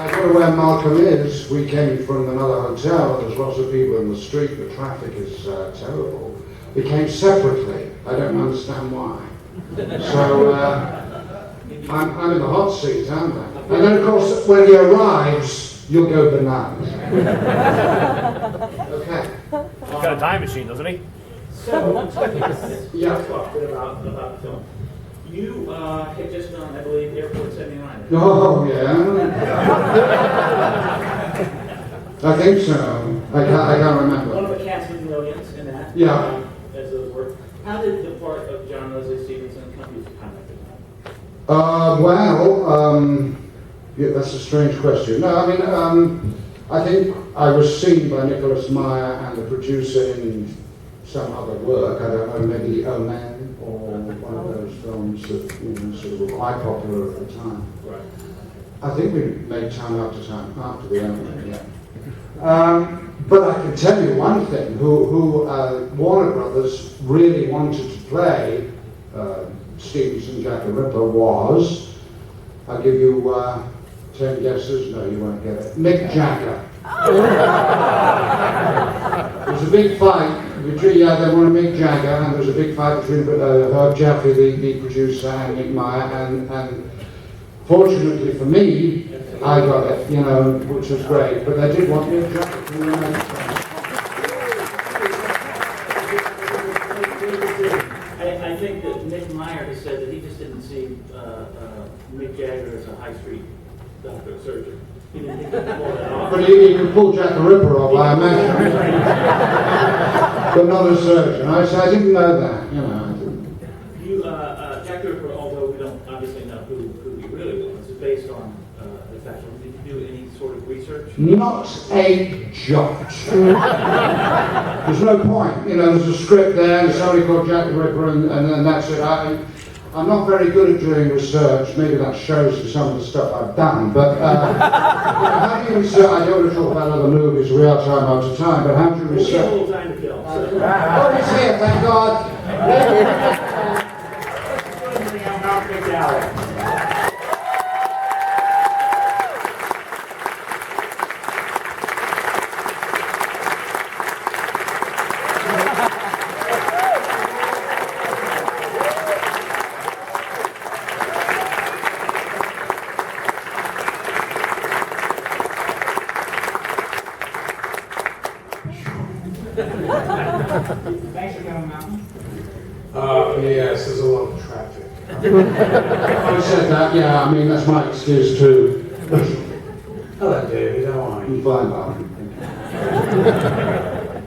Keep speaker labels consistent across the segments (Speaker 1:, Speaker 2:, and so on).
Speaker 1: I don't know where Malcolm is. We came from another hotel, and there's lots of people in the street. The traffic is terrible. We came separately. I don't understand why. So I'm in the hot seat, aren't I? And then, of course, when he arrives, you'll go bananas. Okay.
Speaker 2: He's got a time machine, doesn't he?
Speaker 3: So,
Speaker 1: Yeah.
Speaker 3: talk a bit about the film. You had just done, I believe, Airport 79.
Speaker 1: Oh, yeah. I think so. I can't remember.
Speaker 3: One of the cast of millions in that.
Speaker 1: Yeah.
Speaker 3: As those were. How did the part of John Leslie Stevenson come to you contacted
Speaker 1: Yeah, that's a strange question. No, I mean, I think I was seen by Nicholas Meyer and the producer in some other work. I don't know, maybe Omen or one of those films that sort of were quite popular at the time.
Speaker 3: Right.
Speaker 1: I think we made Time After Time after the Omen, yeah. But I can tell you one thing: who Warner Brothers really wanted to play Stevenson, Jack the Ripper was. I'll give you 10 guesses. No, you won't get it. Mick Jagger. There was a big fight between, they wanted Mick Jagger, and there was a big fight between Herb Jaffe, the producer, and Nick Meyer, and fortunately for me, I got it, which was great. But they did want Mick Jagger to remake it.
Speaker 3: I think that Nick Meyer has said that he just didn't see Mick Jagger as a high street doctor surgeon. He didn't think he could pull that off.
Speaker 1: But he could pull Jack the Ripper off, I imagine. But not a surgeon. I didn't know that,
Speaker 3: You, Jack the Ripper, although we don't obviously know who he really was, is based on the factual. Did you do any sort of research?
Speaker 1: Not a jot. There's no point. There's a script there, and somebody called Jack the Ripper, and then that's it. I'm not very good at doing research. Maybe that shows in some of the stuff I've done. But how do you research? I don't want to talk about other movies. We are Time After Time. But how do you
Speaker 3: We have a
Speaker 1: research?
Speaker 3: little time to kill.
Speaker 1: Oh, he's here! Thank God.
Speaker 3: McDowell. Thanks for coming, Malcolm.
Speaker 4: Yes, there's a lot of traffic.
Speaker 1: I said that, yeah, I mean, that's my excuse too.
Speaker 4: Hello, David, how are you?
Speaker 1: I'm fine, Bob.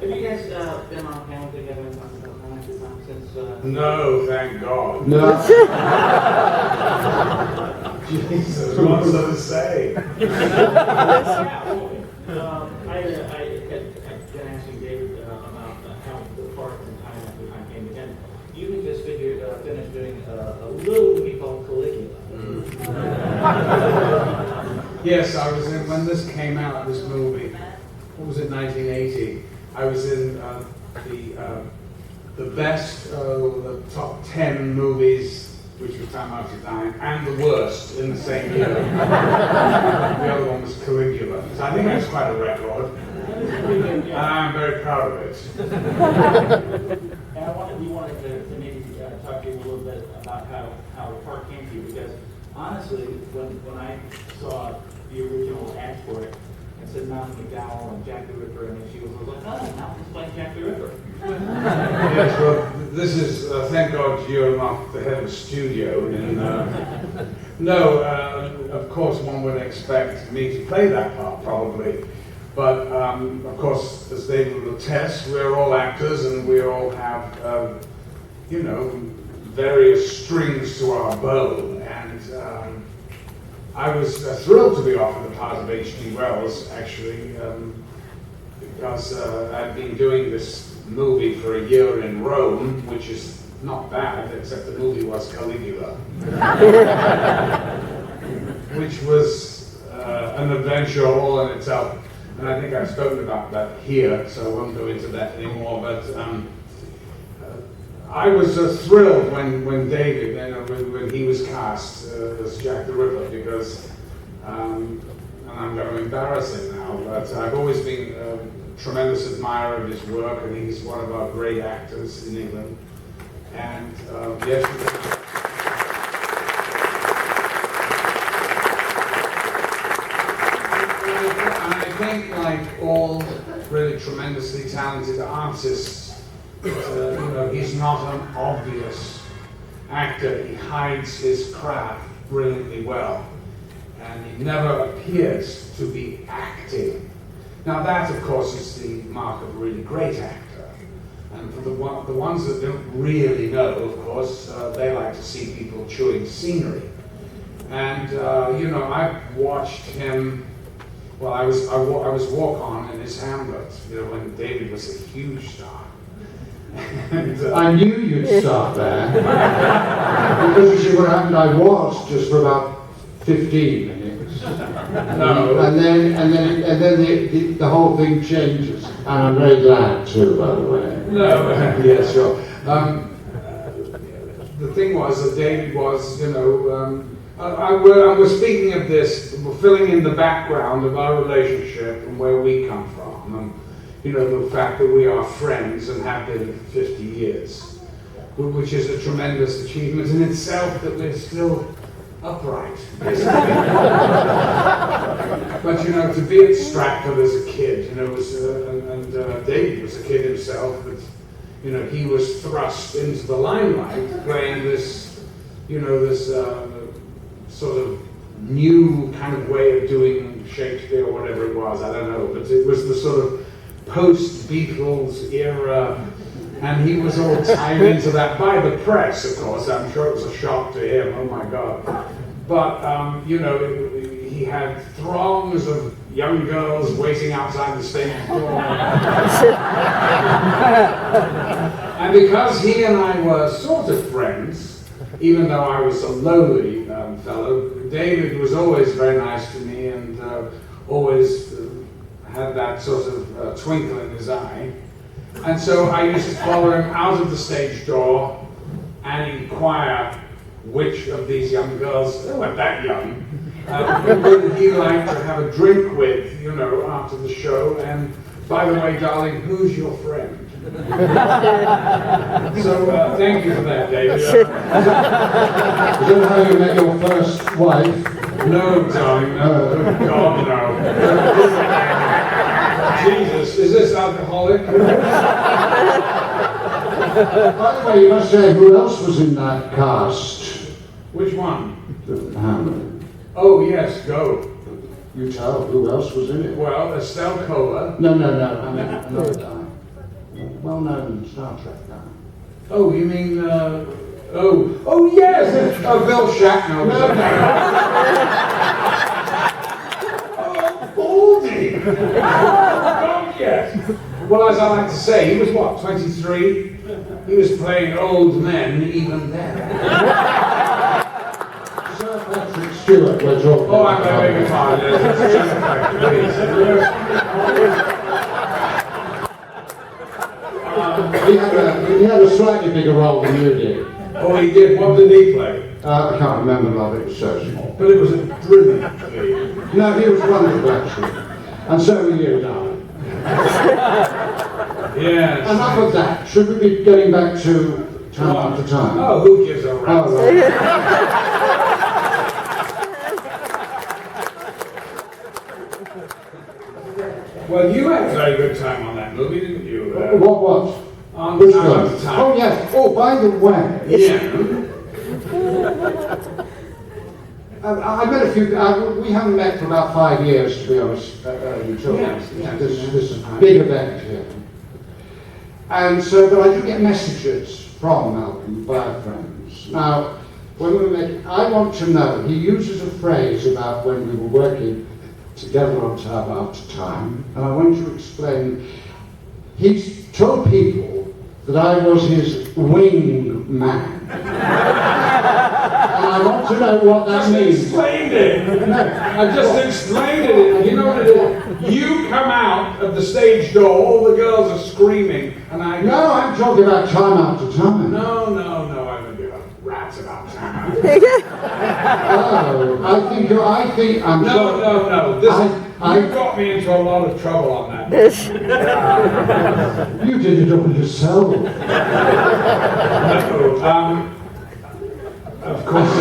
Speaker 3: Have you guys been on a panel together and talked about Time After Time since?
Speaker 4: No, thank God.
Speaker 1: No.
Speaker 4: Jesus, what's there to say?
Speaker 3: I had been asking David about how the part and Time After Time came together. You had just finished doing a little movie called Caligula.
Speaker 4: Yes, I was in, when this came out, this movie, what was it, 1980, I was in the best, the top 10 movies, which was Time After Time, and the worst in the same year. The other one was Caligula. So I think that's quite a record. And I'm very proud of it.
Speaker 3: And we wanted to maybe talk to you a little bit about how the part came to you, because honestly, when I saw the original ad for it, it said Malcolm McDowell and Jack the Ripper, and then she was like, oh, Malcolm's playing Jack the Ripper.
Speaker 4: Yes, well, this is, thank God you're not the head of studio. And, no, of course one would expect me to play that part, probably. But, of course, as David will attest, we're all actors and we all have, various strings to our bow. And I was thrilled to be offered the part of H.G. Wells, actually, because I'd been doing this movie for a year in Rome, which is not bad, except the movie was Caligula, which was an adventure all in itself. And I think I've spoken about that here, so I won't go into that anymore. But I was thrilled when David, when he was cast as Jack the Ripper, because and I'm going to embarrass him now, but I've always been a tremendous admirer of his work, and he's one of our great actors in England. And yes, and I think, like all really tremendously talented artists, he's not an obvious actor. He hides his craft brilliantly well, and he never appears to be acting. Now that, of course, is the mark of a really great actor. And for the ones that don't really know, of course, they like to see people chewing scenery. And I've watched him. Well, I was walk-on in his Hamlet, when David was a huge star. And,
Speaker 1: I knew you'd start there. Because you see what happened, I was just for about 15 minutes.
Speaker 4: No.
Speaker 1: And then the whole thing changes. And I'm very glad too, by the way.
Speaker 4: No, yeah, sure. The thing was that David was, I was speaking of this, filling in the background of our relationship and where we come from, and the fact that we are friends and have been for 50 years, which is a tremendous achievement in itself, that we're still upright, basically. But to be at Stratford as a kid, David was a kid himself, but he was thrust into the limelight playing this, this sort of new kind of way of doing Shakespeare or whatever it was, I don't know, but it was the sort of post-Beatles era, and he was all tied into that by the press, of course. I'm sure it was a shock to him, oh my God. But, he had throngs of young girls waiting outside the stage door. And because he and I were sort of friends, even though I was a lowly fellow, David was always very nice to me, and always had that sort of twinkle in his eye. And so I used to follow him out of the stage door and inquire which of these young girls, they weren't that young, would he like to have a drink with, after the show. And by the way, darling, who's your friend? So thank you for that, David.
Speaker 1: Is that how you met your first wife?
Speaker 4: No, darling, no. God, no. Jesus, is this alcoholic?
Speaker 1: By the way, you must say, who else was in that cast?
Speaker 4: Which one?
Speaker 1: Hamlet.
Speaker 4: Oh, yes, go.
Speaker 1: You tell, who else was in it?
Speaker 4: Well, Estelle Kohler.
Speaker 1: No, I mean another guy. Well-known Star Trek guy.
Speaker 4: Oh, you mean, oh yes! Bill Shatner. Oh, Baldy! Oh, yes! Well, as I like to say, he was what, 23? He was playing old men even then.
Speaker 1: Sir Patrick Stewart, we're talking
Speaker 4: Oh, I'm begging your pardon.
Speaker 1: He had a slightly bigger role than you did.
Speaker 4: Oh, he did. What did he play?
Speaker 1: I can't remember, love, it was so small.
Speaker 4: But it was a brilliant play.
Speaker 1: No, he was wonderful, actually. And so were you, darling.
Speaker 4: Yes.
Speaker 1: Enough of that. Should we be getting back to Time After Time?
Speaker 4: Oh, who gives a rat's?
Speaker 1: Oh, right.
Speaker 4: Well, you had a very good time on that movie, didn't you?
Speaker 1: What?
Speaker 4: On
Speaker 1: Which
Speaker 4: Time
Speaker 1: one?
Speaker 4: After Time.
Speaker 1: Oh, yes. Oh, by the way,
Speaker 4: Yeah.
Speaker 1: I met a few. We haven't met for about 5 years, to be honest. Until
Speaker 4: Yes.
Speaker 1: this big event here. And so, but I do get messages from Malcolm by friends. Now, when we met, I want to know. He uses a phrase about when we were working together on Time After Time, and I want you to explain. He's told people that I was his wing man. And I want to know what that means.
Speaker 4: Explained it. I just explained it. You know what it is? You come out of the stage door, all the girls are screaming, and I go,
Speaker 1: No, I'm talking about Time After Time.
Speaker 4: No, I don't give a rat's about Time After Time.
Speaker 1: I think, I'm
Speaker 4: No,
Speaker 1: sorry.
Speaker 4: no, no. This is,
Speaker 1: I-
Speaker 4: you got me into a lot of trouble on that.
Speaker 1: You did it all yourself.
Speaker 4: No, of course,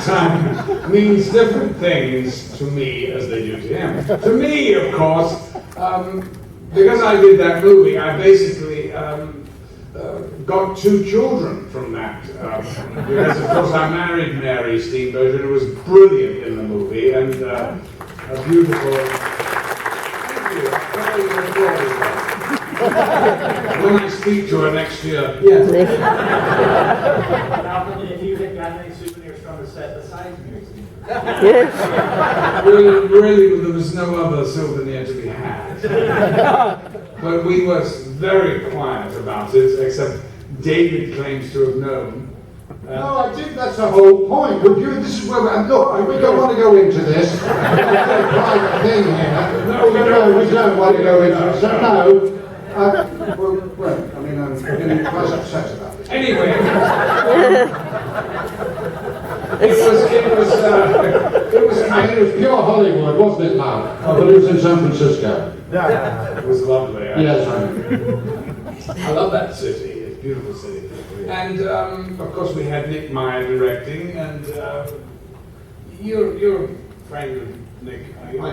Speaker 4: time means different things to me as they do to him. To me, of course, because I did that movie, I basically got 2 children from that. Because, of course, I married Mary Steenburgen, who was brilliant in the movie, and a beautiful... Thank you. I'll tell you the story. When I speak to her next year, yes.
Speaker 3: Malcolm, if you had gotten any souvenirs from the set besides Mary Steenburgen?
Speaker 4: Really, there was no other souvenir to be had. But we was very quiet about it, except David claims to have known.
Speaker 1: No, I think that's the whole point. Would you, this is where look, we don't want to go into this. It's a private thing here. No, we don't want to go into it. So no. Well, I mean, I'm getting quite upset about this.
Speaker 4: Anyway,
Speaker 1: I mean, it was pure Hollywood, wasn't it, Mark? But it was in San Francisco.
Speaker 4: it was lovely.
Speaker 1: Yes, right.
Speaker 4: I love that city. It's a beautiful city. And of course, we had Nick Meyer directing, and you're a friend of Nick. Are you?
Speaker 1: I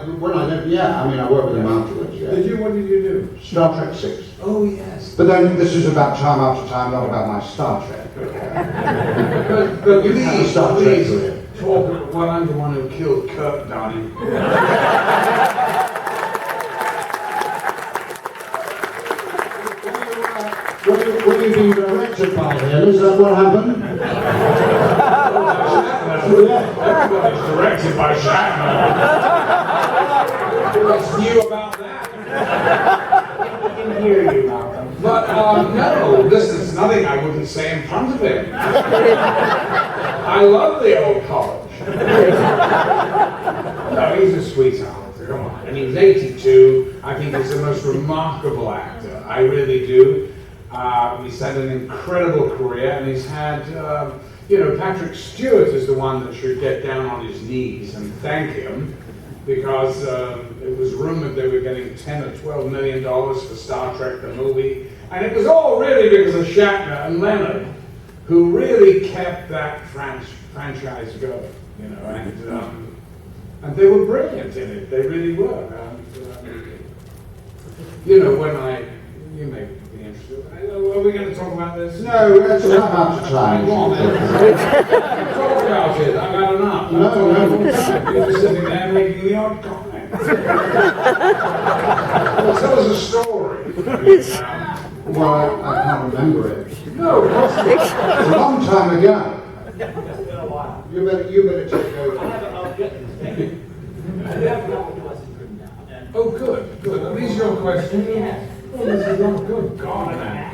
Speaker 1: worked with him afterwards. Yeah.
Speaker 4: What did you do?
Speaker 1: Star Trek 6.
Speaker 4: Oh yes.
Speaker 1: But then this is about time after time, not about my Star Trek.
Speaker 4: But
Speaker 1: You had a Star Trek career.
Speaker 4: talk. Well, I'm the one who killed Kirk, darling.
Speaker 1: Were you being directed by him? Is that what happened?
Speaker 4: Everybody's directed by Shatner. What's new about that?
Speaker 3: I can hear you, Malcolm.
Speaker 4: But no, this is nothing I wouldn't say in front of him. I love the old college. No, he's a sweetheart. Come on. And he's 82. I think he's the most remarkable actor. I really do. He's had an incredible career, and he's had, Patrick Stewart is the one that should get down on his knees and thank him, because it was rumored they were getting $10 or $12 million for Star Trek the movie, and it was all really because of Shatner and Leonard, who really kept that franchise going, and they were brilliant in it. They really were. You may be interested. Are we going to talk about this?
Speaker 1: No, that's not up to time.
Speaker 4: Go on, then. Talk about it. I've had enough.
Speaker 1: No.
Speaker 4: You're just sitting there making the odd comment. Well, tell us a story.
Speaker 1: Well, I can't remember it.
Speaker 4: No, of course not.
Speaker 1: It's a long time ago.
Speaker 3: It's been a while.
Speaker 1: You better take
Speaker 3: I
Speaker 1: over.
Speaker 3: have a goodness. Thank you. I do have a couple of questions written down. And
Speaker 4: Oh, good. Are these your questions?
Speaker 3: yes.
Speaker 4: Oh, this is not good. God, man.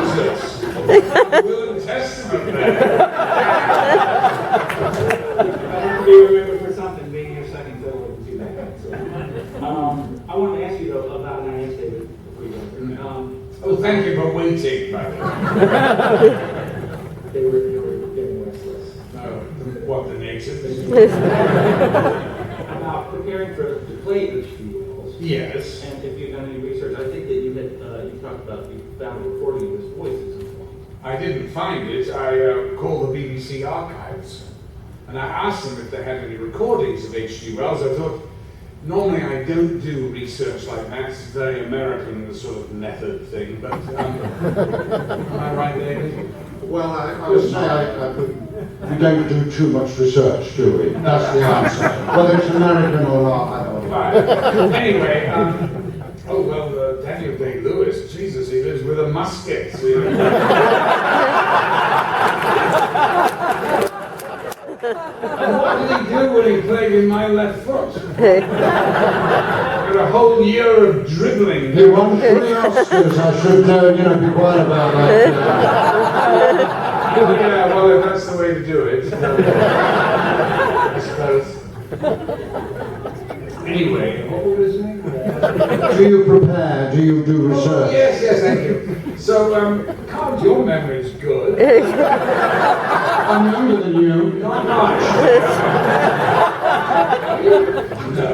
Speaker 4: Jesus. Will and Testament there.
Speaker 3: I have to be remembered for something, being your second fiddle with two backpacks. So, I want to ask you though about an IS David before you go.
Speaker 4: Oh, thank you for waiting, by the way.
Speaker 3: They were getting restless.
Speaker 4: What, the natives?
Speaker 3: About preparing to play H.G. Wells.
Speaker 4: Yes.
Speaker 3: And if you've done any research, I think that you talked about you found a recording of his voice at some point.
Speaker 4: I didn't find it. I called the BBC archives, and I asked them if they had any recordings of H.G. Wells. I thought, normally I don't do research like that. It's very American, the sort of method thing, but am I right, David?
Speaker 1: Well, I would say we don't do too much research, do we? That's the answer. Whether it's American or not, I don't know.
Speaker 4: Right. Anyway, Daniel Day-Lewis, Jesus, he lives with a musket. So, And what did he do when he played with my left foot? Got a whole year of dribbling.
Speaker 1: He won 3 Oscars, I should be quiet about that.
Speaker 4: Yeah, well, if that's the way to do it, I suppose. Anyway, what was his name?
Speaker 1: Do you prepare? Do you do research?
Speaker 4: Oh, yes, thank you. So, Carl, your memory is good.
Speaker 1: I'm younger than you.
Speaker 4: Not much. No.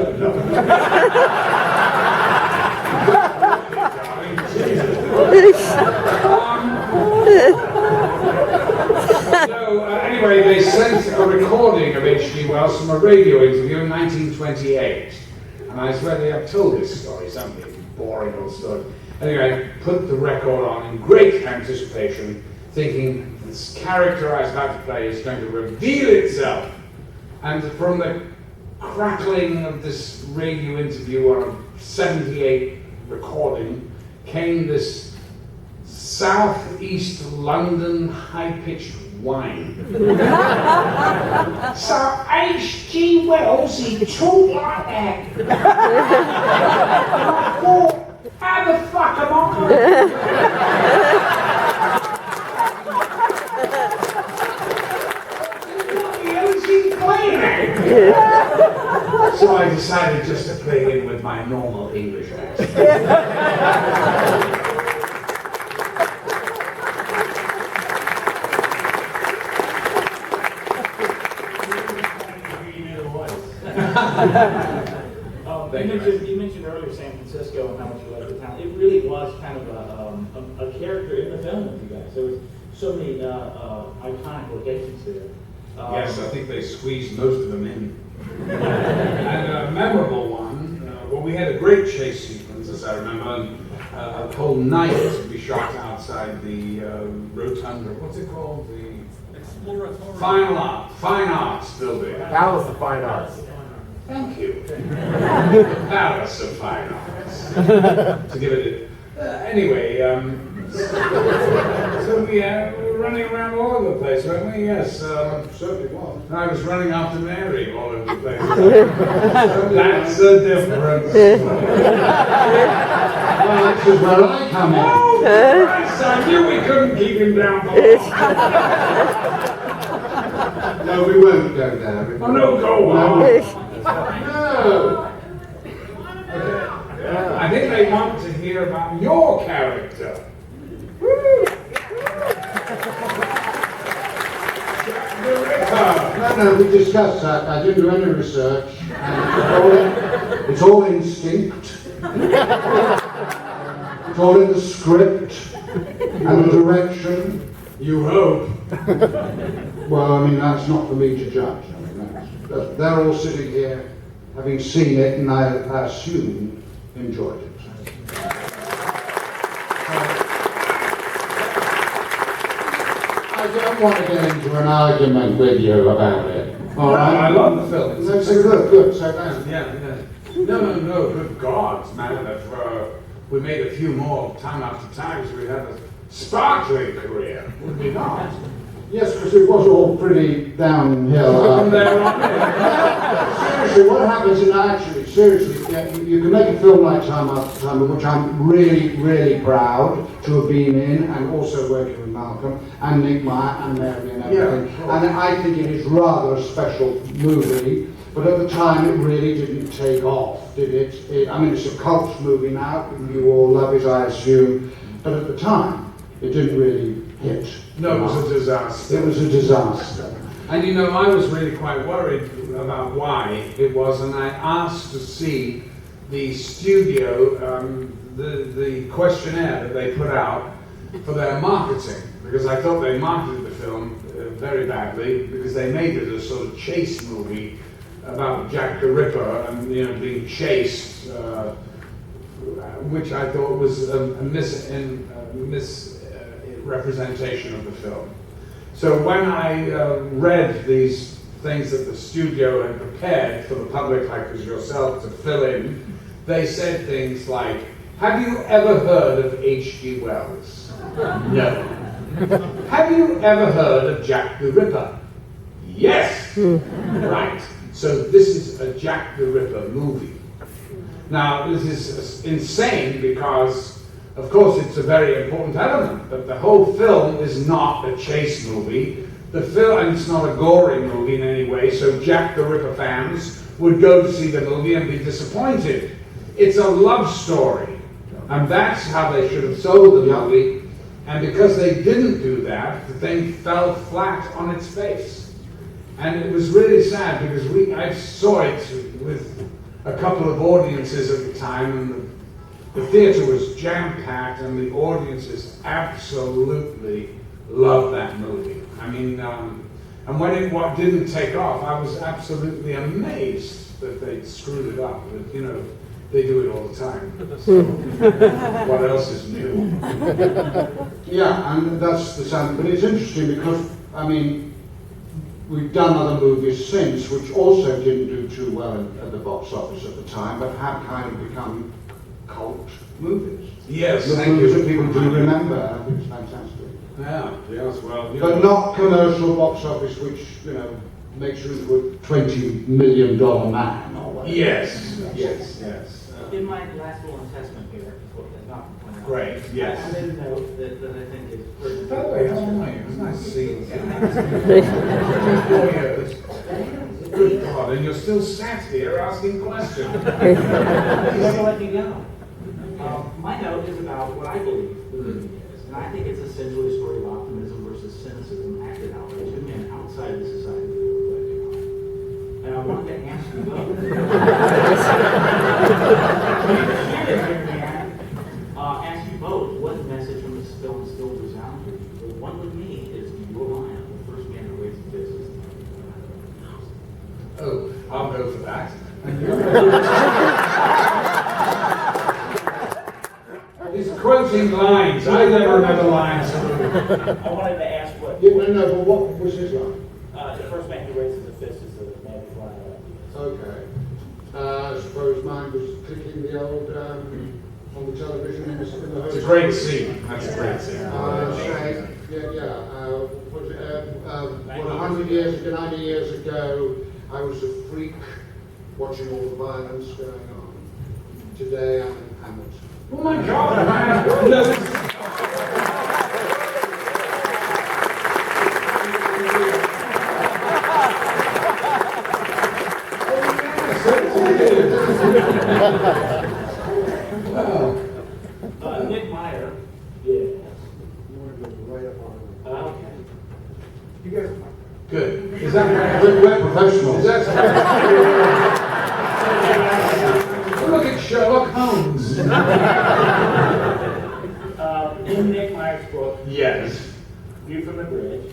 Speaker 4: Anyway, they sent a recording of H.G. Wells from a radio interview in 1928. And I swear they have told this story, some boring old story. Anyway, I put the record on in great anticipation, thinking this character I was about to play is going to reveal itself. And from the crackling of this radio interview on a 78 recording came this southeast London high-pitched whine. So H.G. Wells, he talked like that. I thought, how the fuck am I going to what the hell is he playing at? So I decided just to play in with my normal English accent.
Speaker 3: You mentioned earlier San Francisco and how much you liked the town. It really was kind of a character in the film with you guys. There was so many iconic locations there.
Speaker 4: Yes, I think they squeezed most of them in. And a memorable one, well, we had a great chase sequence, as I remember, and a whole night to be shot outside the rotunda, what's it called? The Fine Arts building.
Speaker 2: Palace of Fine Arts.
Speaker 4: Thank you. Palace of Fine Arts. To give it anyway, so we were running around all over the place, weren't we? Yes, certainly was. And I was running after Mary all over the place. So that's the difference.
Speaker 1: Well, this is where I come in.
Speaker 4: Oh, Christ, I knew we couldn't keep him down for long.
Speaker 1: No, we won't go there.
Speaker 4: Oh, no, go on.
Speaker 1: No.
Speaker 4: I think they want to hear about your character.
Speaker 1: No, we discussed that. I didn't do any research. And it's all instinct. It's all in the script and the direction.
Speaker 4: You hope.
Speaker 1: Well, I mean, that's not for me to judge. I mean, they're all sitting here having seen it, and I assume enjoyed it. I don't want to get into an argument with you about it. All right?
Speaker 4: I love the film.
Speaker 1: No, so good. So thanks.
Speaker 4: Yeah. No. Good God, man! If we made a few more time after times, we'd have a sparkling career, would we not?
Speaker 1: Yes, because it was all pretty downhill.
Speaker 4: From there on.
Speaker 1: Seriously, what happens in you can make a film like Time After Time, of which I'm really, really proud to have been in, and also working with Malcolm and Nick Meyer and Mary and everything.
Speaker 4: Yeah, sure.
Speaker 1: And I think it is rather a special movie, but at the time it really didn't take off, did it? I mean, it's a cult movie now, you all love it, I assume, but at the time it didn't really hit.
Speaker 4: No, it was a disaster.
Speaker 1: It was a disaster.
Speaker 4: And you know, I was really quite worried about why it was, and I asked to see the studio, the questionnaire that they put out for their marketing, because I thought they marketed the film very badly, because they made it a sort of chase movie about Jack the Ripper and being chased, which I thought was a misrepresentation of the film. So when I read these things that the studio had prepared for the public, like as yourself, to fill in, they said things like, "Have you ever heard of H.G. Wells?" No. "Have you ever heard of Jack the Ripper?" Yes. Right. So this is a Jack the Ripper movie. Now, this is insane because, of course, it's a very important element, but the whole film is not a chase movie. The film, and it's not a gory movie in any way, so Jack the Ripper fans would go to see the movie and be disappointed. it's a love story. And that's how they should have sold the movie. And because they didn't do that, the thing fell flat on its face. And it was really sad because I saw it with a couple of audiences at the time, and the theater was jam-packed, and the audiences absolutely loved that movie. I mean, and when it didn't take off, I was absolutely amazed that they'd screwed it up. But, you know, they do it all the time. So, what else is new?
Speaker 1: Yeah, and that's the sound. But it's interesting because, I mean, we've done other movies since which also didn't do too well at the box office at the time, but have kind of become cult movies.
Speaker 4: Yes,
Speaker 1: The
Speaker 4: thank
Speaker 1: movies
Speaker 4: you.
Speaker 1: that people do remember. I think it's fantastic.
Speaker 4: Yeah, yes, well, you
Speaker 1: But
Speaker 4: know.
Speaker 1: not commercial box office, which, you know, makes you into a $20 million man or whatever.
Speaker 4: Yes, yes, yes.
Speaker 3: In my last will and testament here, before the not point out.
Speaker 4: Great, yes.
Speaker 3: I made a note that I think is pertinent.
Speaker 4: By the way, how are you? It's nice to see you. 4 years. Good God, and you're still sat here asking questions.
Speaker 3: You never let me go. My note is about what I believe the movie is, and I think it's essentially a story of optimism versus cynicism acted out by two men outside the society we were living on. And I wanted to ask you both. Ask you both what message from this film still resounds with you. The one with me is your line. The first man who raised the fist is the
Speaker 4: Oh, I'll go for that. He's quoting lines. I never remember lines.
Speaker 3: I wanted to ask what
Speaker 1: Yeah, no, but what was his line?
Speaker 3: the first man who raises the fist is the man who's flying out.
Speaker 1: Okay. I suppose mine was clicking the old on the television in the hotel.
Speaker 4: It's a great scene. That's a great scene.
Speaker 1: Saying, what, 100 years ago, 90 years ago, I was a freak watching all the violence going on. Today I'm in Hamilton.
Speaker 4: Oh my God, man!
Speaker 3: Nick Meyer. Yes.
Speaker 1: You want to go right up on
Speaker 3: Okay.
Speaker 1: You guys
Speaker 4: Good. Is that
Speaker 1: we're professionals.
Speaker 4: Is that look at Sherlock Holmes.
Speaker 3: In Nick Meyer's book,
Speaker 4: Yes.
Speaker 3: View from the Bridge,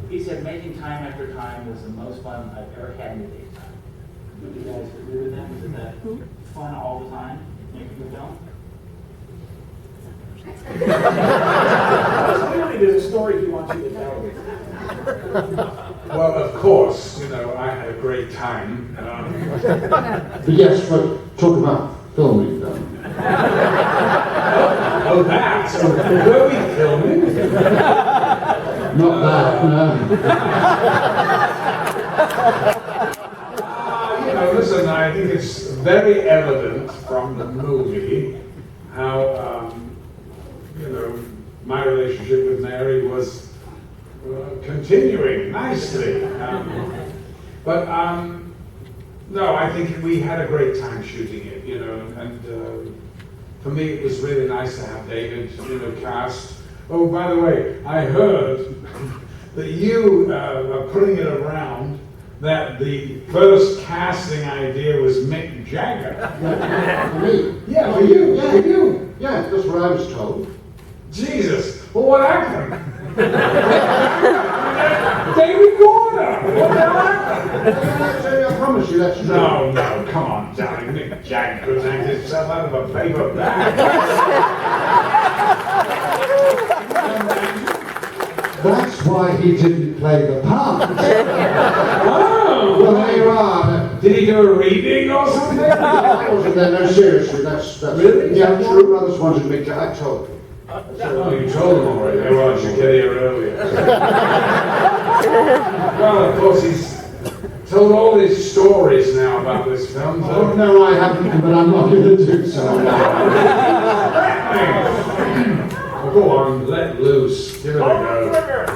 Speaker 3: he said making time after time was the most fun I've ever had in the daytime. Would you guys agree with that? Was that fun all the time, making the film? Clearly there's a story he wants you to tell.
Speaker 4: Well, of course, you know, I had a great time.
Speaker 1: But yes, but talk about filming then.
Speaker 4: Oh, that? Were we filming?
Speaker 1: Not that, no.
Speaker 4: You know, listen, I think it's very evident from the movie how, you know, my relationship with Mary was continuing nicely. No, I think we had a great time shooting it, you know, and for me it was really nice to have David, you know, cast. Oh, by the way, I heard that you are putting it around that the first casting idea was Mick Jagger.
Speaker 1: For me?
Speaker 4: Yeah, for you,
Speaker 1: Yeah.
Speaker 4: for you.
Speaker 1: Yeah, that's what I was told.
Speaker 4: Jesus, well, what happened? David Warner, what the hell happened?
Speaker 1: I promise you that's true.
Speaker 4: No, no, come on, darling. Mick Jagger could hang himself out of a paper bag.
Speaker 1: That's why he didn't play the part.
Speaker 4: Oh,
Speaker 1: Well, there you are.
Speaker 4: did he do a reading or something?
Speaker 1: I wasn't there, no, seriously, that's...
Speaker 4: Really?
Speaker 1: Yeah, True Brothers wanted me to, I told him.
Speaker 4: Oh, you told him already. Well, I should get here earlier. Well, of course, he's told all these stories now about this film. So.
Speaker 1: Oh, no, I haven't, but I'm not going to do so.
Speaker 4: Well, go on, let loose. Give it a go.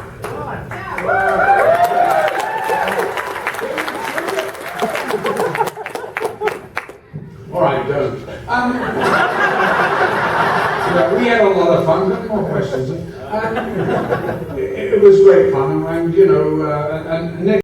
Speaker 4: All right, don't. Yeah, we had a lot of fun. Got any more questions? It was great fun, and you know, and Nick.